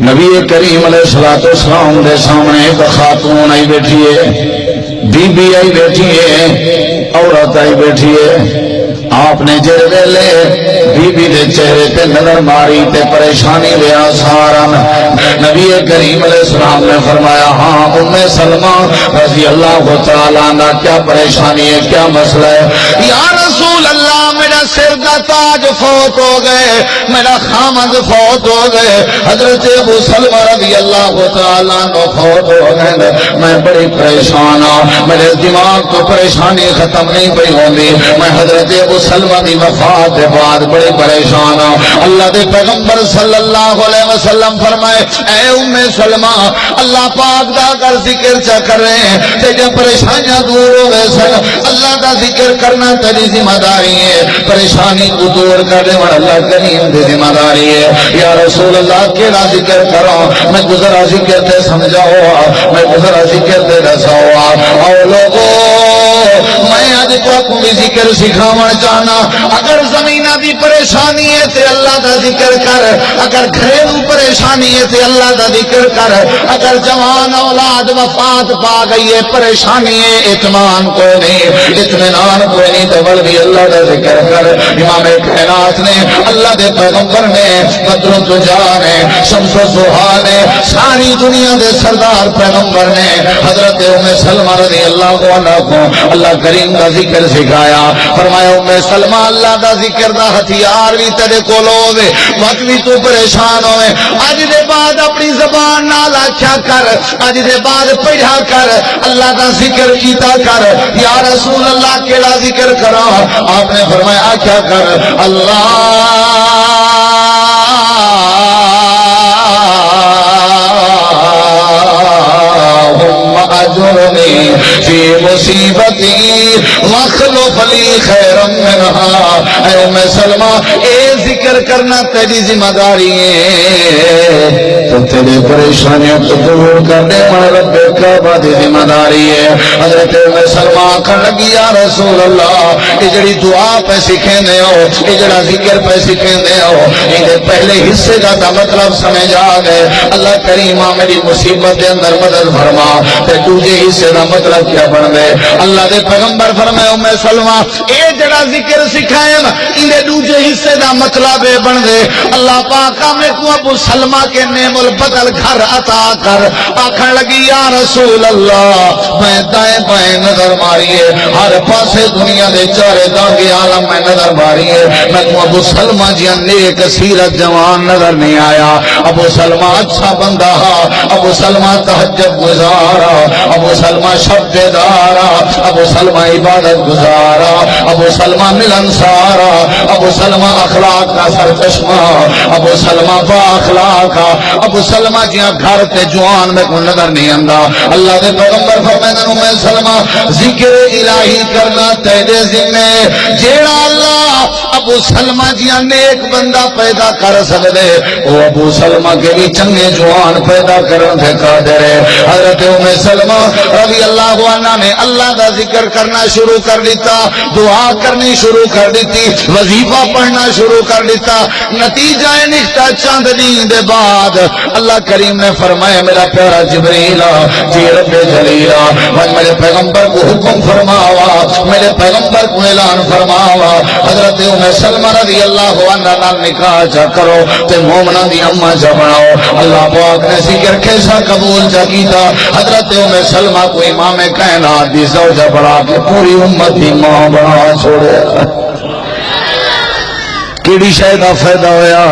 نبی کریم علیہ الصلوۃ والسلام دے سامنے ایک خاتون آئی بیٹھی ہے، بی بی آئی بیٹھی ہے، عورت آئی بیٹھی ہے۔ آپ نے جڑے ویلے بی بی دے چہرے تے نظر ماری تے پریشانی دے آثار نبی کریم علیہ السلام نے فرمایا ہاں ام سلمہ رضی اللہ تعالی عنہ کیا پریشانی ہے، کیا مسئلہ ہے؟ یا رسول اللہ میرا سر کا تاج فوت ہو گئے، میرا خامد فوت ہو گئے، حضرت ابو سلمہ رضی اللہ تعالی عنہ فوت ہو گئے، میں بڑی پریشان ہوں، میرے دماغ کو پریشانی ختم نہیں پئی ہوندی، میں حضرت ابو سلمہ دی وفات کے بعد بڑی پریشان ہوں۔ اللہ دے پیغمبر صلی اللہ علیہ وسلم فرمائے اے ام سلمہ اللہ پاک دا اگر ذکر چا کر رہے ہیں تیرے پریشانیاں دور ہو گئے سن، اللہ دا ذکر کرنا تیری ذمہ داری ہے، پریشانی کو دور کرنے والا اللہ کریم دی ذمہ داری ہے۔ یا رسول اللہ کیڑا ذکر کرو، میں گزرا ذکر تے سمجھاؤ، میں گزرا ذکر تے دساؤ۔ او لوگو میں اج تک بھی ذکر سکھاون چاہنا، اگر زمینہ دی پریشانی ہے تے اللہ دا ذکر کر، اگر گھریلو پریشانی ہے تے اللہ دا ذکر کر، اگر جوان اولاد وفات پا گئی ہے پریشانی ہے اطمینان کوئی نہیں، اطمینان کوئی نہیں تو بلکہ اللہ دا ذکر کر۔ امام کائنات نے، اللہ دے پیغمبر نے، بدر الدجا نے، شمس الضحیٰ نے، ساری دنیا دے سردار پیغمبر نے حضرت ام سلمہ رضی اللہ عنہ کو اللہ کریم دا ذکر سکھایا۔ فرمایا ام سلمہ اللہ دا ذکر دا ہتھیار بھی تیرے کول ہوے، وقت بھی تو پریشان ہوے، اج دے بعد اپنی زبان نال آکھیا کر، اج دے بعد پڑھا کر، اللہ دا ذکر کیتا کر۔ یا رسول اللہ کیڑا ذکر کرا؟ آپ نے فرمایا آکھیا کر اجرنی فی مصیبتی واخلف لی خیرا منها۔ اے ام سلمہ اے ذکر کرنا تیری ذمہ داری ہے، تو تیرے پریشانیوں کو دور کرنے والا رب کعبہ دی ذمہ داری ہے۔ حضرت ام سلمہ کہنے لگی یا رسول اللہ یہ جڑی دعا پہ سکھیندے ہو، یہ جڑا ذکر پہ سکھیندے ہو، یہ پہلے حصے کا مطلب سمجھ آ گئے، اللہ کریمہ میری مصیبت دے اندر مدد فرما، تے دوجے حصے دا مطلب کیا بن گئے؟ اللہ دے پیغمبر فرمائے ام سلمہ اے جڑا ذکر سکھائے انہیں دوجے حصے دا مطلب بن گئے اللہ پاک میں کو ابو سلمہ کے نعم البدل گھر عطا کر۔ آکھن لگی یا رسول اللہ میں دائیں بائیں نظر ماریے، ہر پاسے دنیا دے چارے دانگے عالم میں نظر ماریے، میں کو ابو سلمہ جی نیک سیرت جوان نظر نہیں آیا، ابو سلمہ اچھا بندہ، ابو سلمہ تہجد گزارا، ابو سلمہ شب بیدارا، ابو سلمہ عبادت گزارا، ابو سلمہ ملنسارا، ابو سلمہ اخلاق کا سرچشمہ، ابو سلمہ با اخلاق، ابو سلمہ جہاں گھر تے جوان میں کو نظر نہیں آندا۔ اللہ دے پیغمبر فرمائے ام سلمہ ذکر الہی کرنا تیرے ذمے، جیڑا اللہ ابو سلمہ جہاں نیک بندہ پیدا کر سکدے وہ ابو سلمہ کے بھی چنگے جوان پیدا کرن دے قادر ہے۔ حضرت ام سلمہ رضی اللہ عنہ نے اللہ دا ذکر کرنا شروع کر دیتا، دعا کرنی شروع کر دیتی، وظیفہ پڑھنا شروع کر دیتا، نتیجہ نکتا چند دن دے بعد اللہ کریم نے فرمایا میرا پیارا جبریل جی رب جلیلہ میرے پیغمبر کو حکم فرماوا، میرے پیغمبر کو اعلان فرماوا حضرت ام سلمہ رضی اللہ عنہ نال نکاح چا کرو تے مومنہ دی اماں چا بناؤ۔ اللہ پاک نے ذکر کیسا قبول چا کیتا، حضرت ام سلمہ کو امام کائنات دی زوجہ بنا کے پوری امت دی ماں بنا چھوڑے۔ کیڑی شے دا فائدہ ہویا؟